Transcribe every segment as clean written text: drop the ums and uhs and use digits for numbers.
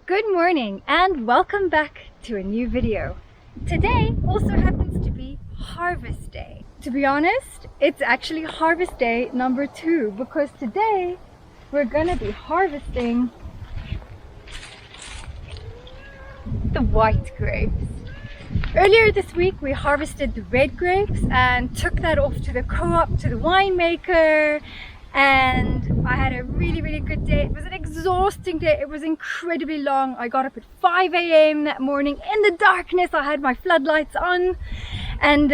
Good morning and welcome back to a new video. Today also happens to be harvest day. To be honest, it's actually harvest day number 2 because today we're gonna be harvesting the white grapes. Earlier this week we harvested the red grapes and took that off to the co-op, to the winemaker, and I had a really good day. It was an exhausting day. It was incredibly long. I got up at 5 a.m. that morning in the darkness. I had my floodlights on, and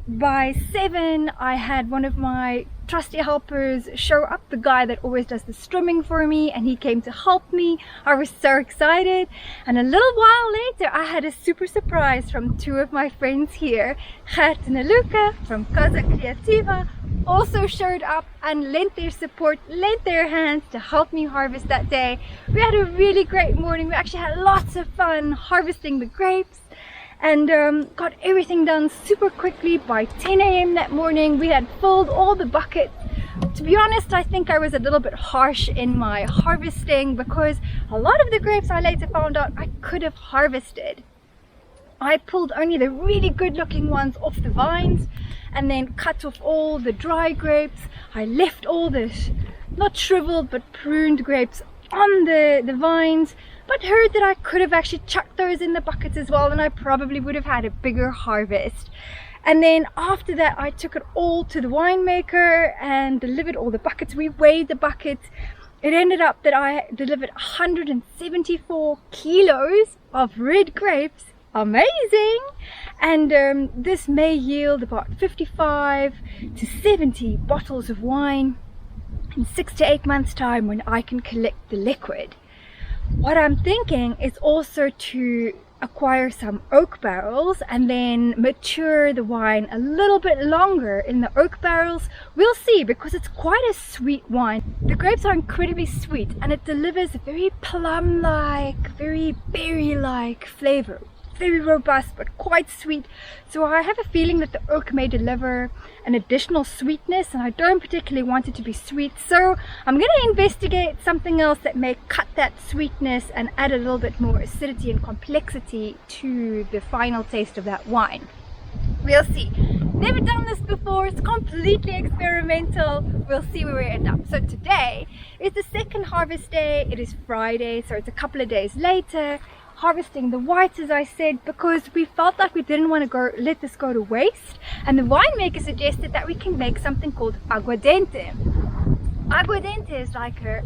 by 7 I had one of my trusty helpers show up, the guy that always does the strimming for me, and he came to help me. I was so excited, and a little while later I had a super surprise from 2 of my friends here. Grape and Luca from Casa Creativa also showed up and lent their support, lent their hands to help me harvest that day. We had a really great morning. We actually had lots of fun harvesting the grapes and got everything done super quickly. By 10 a.m. that morning we had filled all the buckets. To be honest, I think I was a little bit harsh in my harvesting because a lot of the grapes I later found out I could have harvested. I pulled only the really good looking ones off the vines and then cut off all the dry grapes. I left all the not shriveled but pruned grapes on the vines, but heard that I could have actually chucked those in the buckets as well, and I probably would have had a bigger harvest. And then after that I took it all to the winemaker and delivered all the buckets. We weighed the buckets. It ended up that I delivered 174 kilos of red grapes. Amazing! And this may yield about 55 to 70 bottles of wine in 6 to 8 months time when I can collect the liquid. What I'm thinking is also to acquire some oak barrels and then mature the wine a little bit longer in the oak barrels. We'll see, because it's quite a sweet wine. The grapes are incredibly sweet and it delivers a very plum-like, very berry-like flavor. Very robust but quite sweet, so I have a feeling that the oak may deliver an additional sweetness, and I don't particularly want it to be sweet, so I'm going to investigate something else that may cut that sweetness and add a little bit more acidity and complexity to the final taste of that wine. We'll see. Never done this before, it's completely experimental. We'll see where we end up. So today is the second harvest day. It is Friday, so it's a couple of days later. Harvesting the whites, as I said, because we felt like we didn't want to let this go to waste, and the winemaker suggested that we can make something called aguardente. Aguardente is like a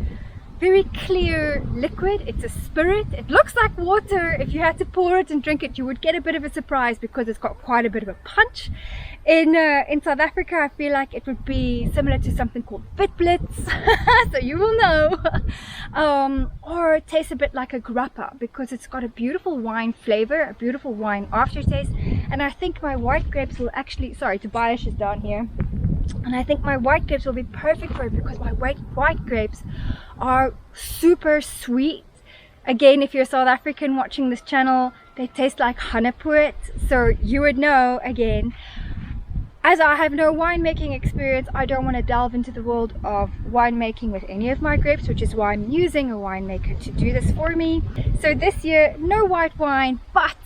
very clear liquid. It's a spirit. It looks like water. If you had to pour it and drink it, you would get a bit of a surprise because it's got quite a bit of a punch. In South Africa, I feel like it would be similar to something called Bitblitz, so you will know, or it tastes a bit like a Grape because it's got a beautiful wine flavor, a beautiful wine aftertaste. And I think my white grapes will actually, sorry, Tobias is down here, and I think my white grapes will be perfect for it because my white grapes are super sweet. Again, if you're South African watching this channel, they taste like hanepoot, so you would know. Again, as I have no winemaking experience, I don't want to delve into the world of winemaking with any of my grapes, which is why I'm using a winemaker to do this for me. So this year, no white wine, but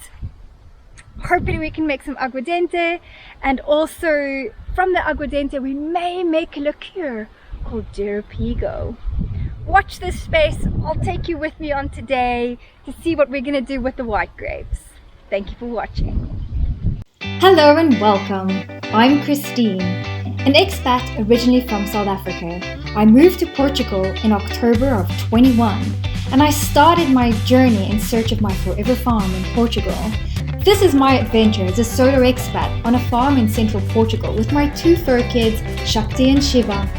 hopefully we can make some aguardente, and also from the aguardente we may make a liqueur called Jeropiga. Watch this space. I'll take you with me on today to see what we're going to do with the white grapes. Thank you for watching. Hello and welcome. I'm Christine, an expat originally from South Africa. I moved to Portugal in October of 21, and I started my journey in search of my forever farm in Portugal. This is my adventure as a solo expat on a farm in Central Portugal with my 2 fur kids, Shakti and Shiva.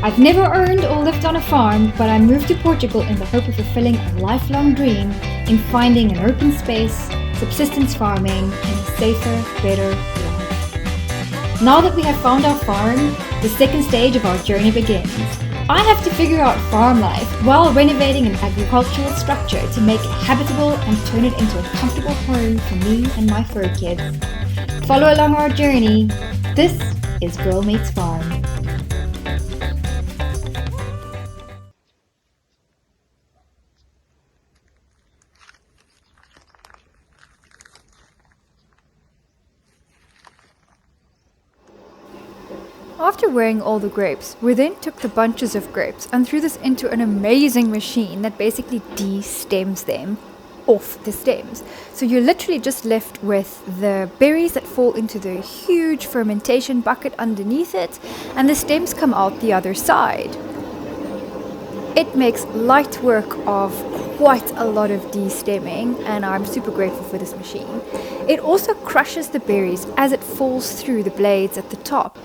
I've never owned or lived on a farm, but I moved to Portugal in the hope of fulfilling a lifelong dream in finding an open space, subsistence farming, and a safer, better life. Now that we have found our farm, the second stage of our journey begins. I have to figure out farm life while renovating an agricultural structure to make it habitable and turn it into a comfortable home for me and my fur kids. Follow along our journey. This is Girl Meets Farm. After weighing all the grapes, we then took the bunches of grapes and threw this into an amazing machine that basically de-stems them off the stems. So you're literally just left with the berries that fall into the huge fermentation bucket underneath it, and the stems come out the other side. It makes light work of quite a lot of de-stemming, and I'm super grateful for this machine. It also crushes the berries as it falls through the blades at the top.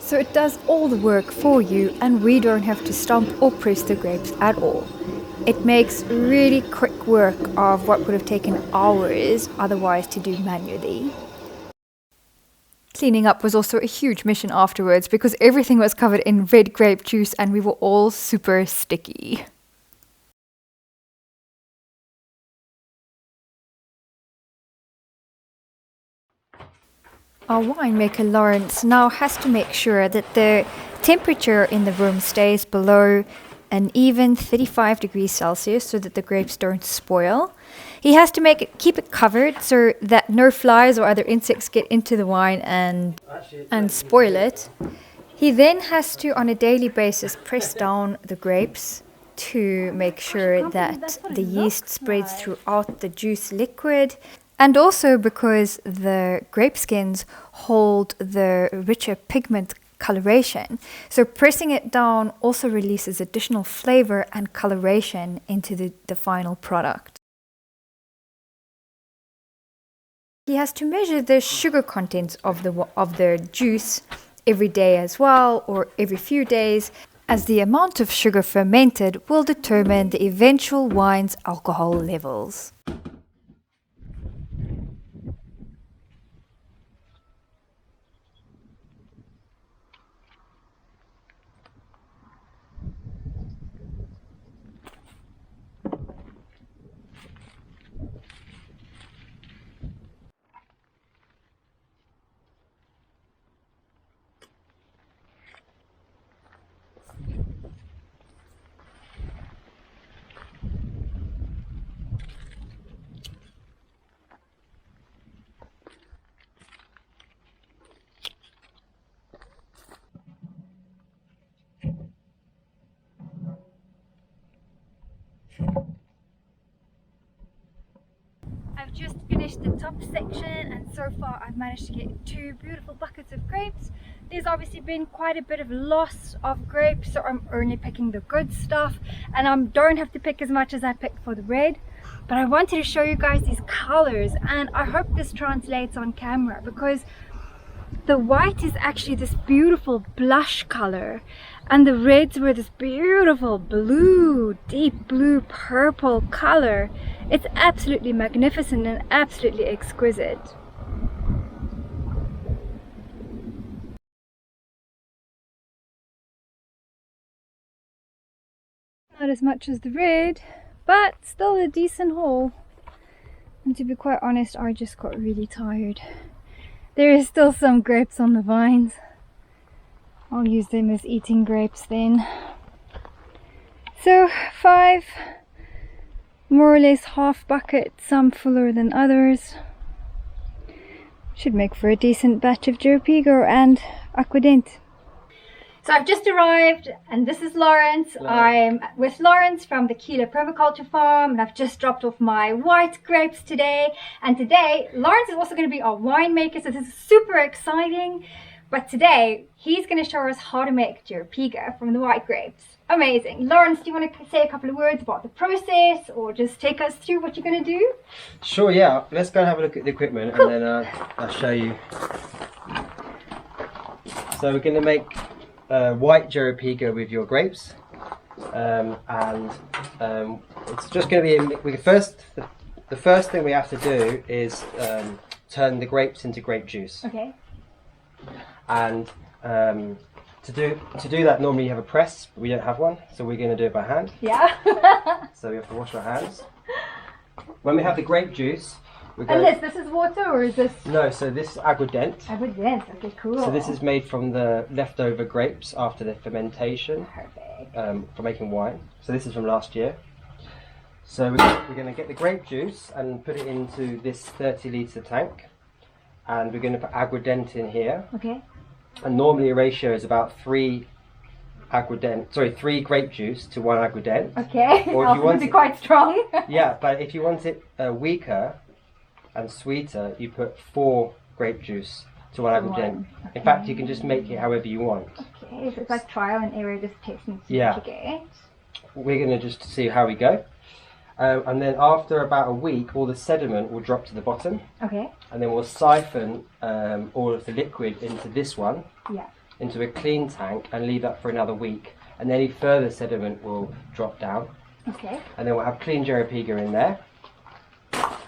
So it does all the work for you, and we don't have to stomp or press the grapes at all. It makes really quick work of what would have taken hours otherwise to do manually. Cleaning up was also a huge mission afterwards because everything was covered in red grape juice and we were all super sticky. Our winemaker Lawrence now has to make sure that the temperature in the room stays below an even 35 degrees Celsius so that the grapes don't spoil. He has to keep it covered so that no flies or other insects get into the wine and spoil it. He then has to, on a daily basis, press down the grapes to make sure that the yeast spreads throughout the juice liquid. And also because the grape skins hold the richer pigment coloration. So pressing it down also releases additional flavor and coloration into the final product. He has to measure the sugar contents of the juice every day as well, or every few days, as the amount of sugar fermented will determine the eventual wine's alcohol levels. I've just finished the top section, and so far I've managed to get 2 beautiful buckets of grapes. There's obviously been quite a bit of loss of grapes, so I'm only picking the good stuff, and I don't have to pick as much as I picked for the red. But I wanted to show you guys these colors, and I hope this translates on camera, because the white is actually this beautiful blush color, and the reds were this beautiful blue, deep blue purple color. It's absolutely magnificent and absolutely exquisite. Not as much as the red, but still a decent haul. And to be quite honest, I just got really tired. There is still some grapes on the vines. I'll use them as eating grapes then. So 5, more or less half bucket, some fuller than others. Should make for a decent batch of Jeropiga and aquadent. So I've just arrived, and this is Lawrence. Hello. I'm with Lawrence from the Kilo Permaculture Farm, and I've just dropped off my white grapes today. And today, Lawrence is also going to be our winemaker, so this is super exciting. But today, he's going to show us how to make Jeropiga from the white grapes. Amazing. Lawrence, do you want to say a couple of words about the process, or just take us through what you're going to do? Sure, yeah. Let's go and have a look at the equipment, cool. And then I'll show you. So we're going to make white Jeropiga with your grapes, it's just going to be the first thing we have to do is turn the grapes into grape juice. Okay. And to do that, normally you have a press, but we don't have one, so we're going to do it by hand. Yeah. So we have to wash our hands. When we have the grape juice, and this is water, or is this? No, so this is aguardent. Aguardent, okay, cool. So this is made from the leftover grapes after the fermentation. Perfect. For making wine. So this is from last year. So we're going to get the grape juice and put it into this 30 litre tank, and we're going to put aguardent in here. Okay. And normally a ratio is about 3 grape juice to 1 aguardent. Okay, Or if you want it it, quite strong. yeah, but if you want it weaker and sweeter, you put 4 grape juice to 1 aguardent. Okay. In fact, you can just make it however you want. Okay, so it's like trial and error, just tasting Yeah. what you get. We're going to just see how we go. And then after about a week, all the sediment will drop to the bottom. Okay. And then we'll siphon all of the liquid into this one, Yeah. into a clean tank, and leave that for another week. And any further sediment will drop down. Okay. And then we'll have clean Jeropiga in there.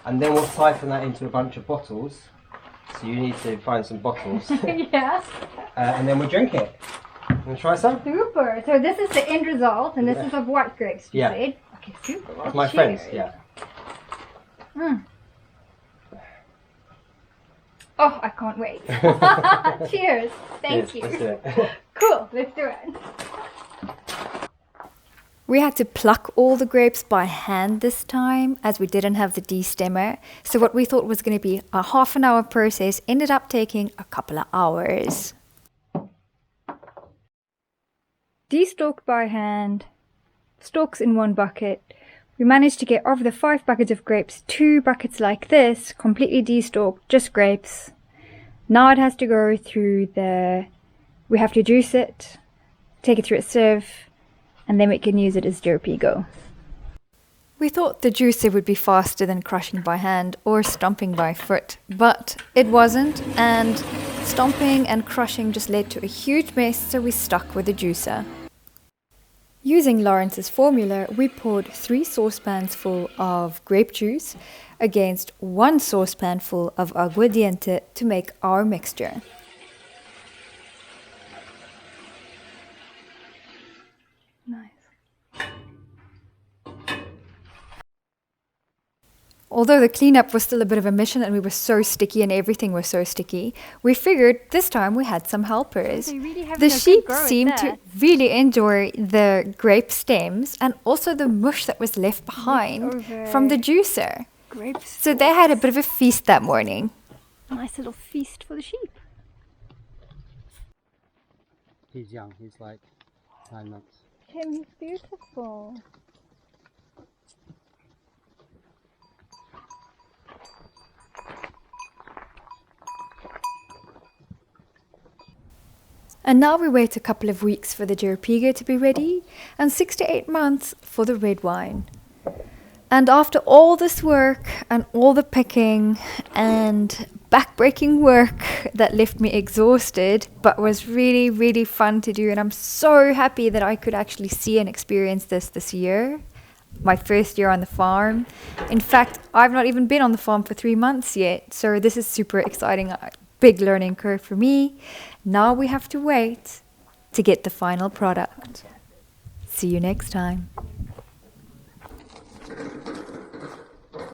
And then we'll siphon that into a bunch of bottles. So you need to find some bottles. Yes. And then we'll drink it. Want to try some? Super. So this is the end result, and this is of white grapes, you Yeah. said? Okay, super. Well, My cheers. friends, yeah. Mm. Oh, I can't wait. Cheers. Thank Cheers, you. let's do it. Cool, let's do it. We had to pluck all the grapes by hand this time as we didn't have the de-stemmer. So what we thought was going to be a half an hour process ended up taking a couple of hours. De-stalked by hand, stalks in one bucket. We managed to get of the 5 buckets of grapes, 2 buckets like this, completely de-stalked, just grapes. Now it has to go through we have to juice it, take it through a sieve, and then we can use it as Jeropiga. We thought the juicer would be faster than crushing by hand or stomping by foot, but it wasn't, and stomping and crushing just led to a huge mess, so we stuck with the juicer. Using Lawrence's formula, we poured 3 saucepans full of grape juice against 1 saucepan full of aguardiente to make our mixture. Nice. Although the cleanup was still a bit of a mission and we were so sticky and everything was so sticky, we figured this time we had some helpers. They really have The a good sheep go at seemed to that. really enjoy the grape stems and also the mush that was left behind over. from the juicer. Grapes. So they had a bit of a feast that morning. Nice little feast for the sheep. He's young, he's like 9 months. Tim, he's beautiful. And now we wait a couple of weeks for the Jeropiga to be ready and 6 to 8 months for the red wine. And after all this work and all the picking and back-breaking work that left me exhausted but was really, really fun to do, and I'm so happy that I could actually see and experience this year, my first year on the farm. In fact, I've not even been on the farm for 3 months yet, so this is super exciting, a big learning curve for me. Now we have to wait to get the final product. See you next time.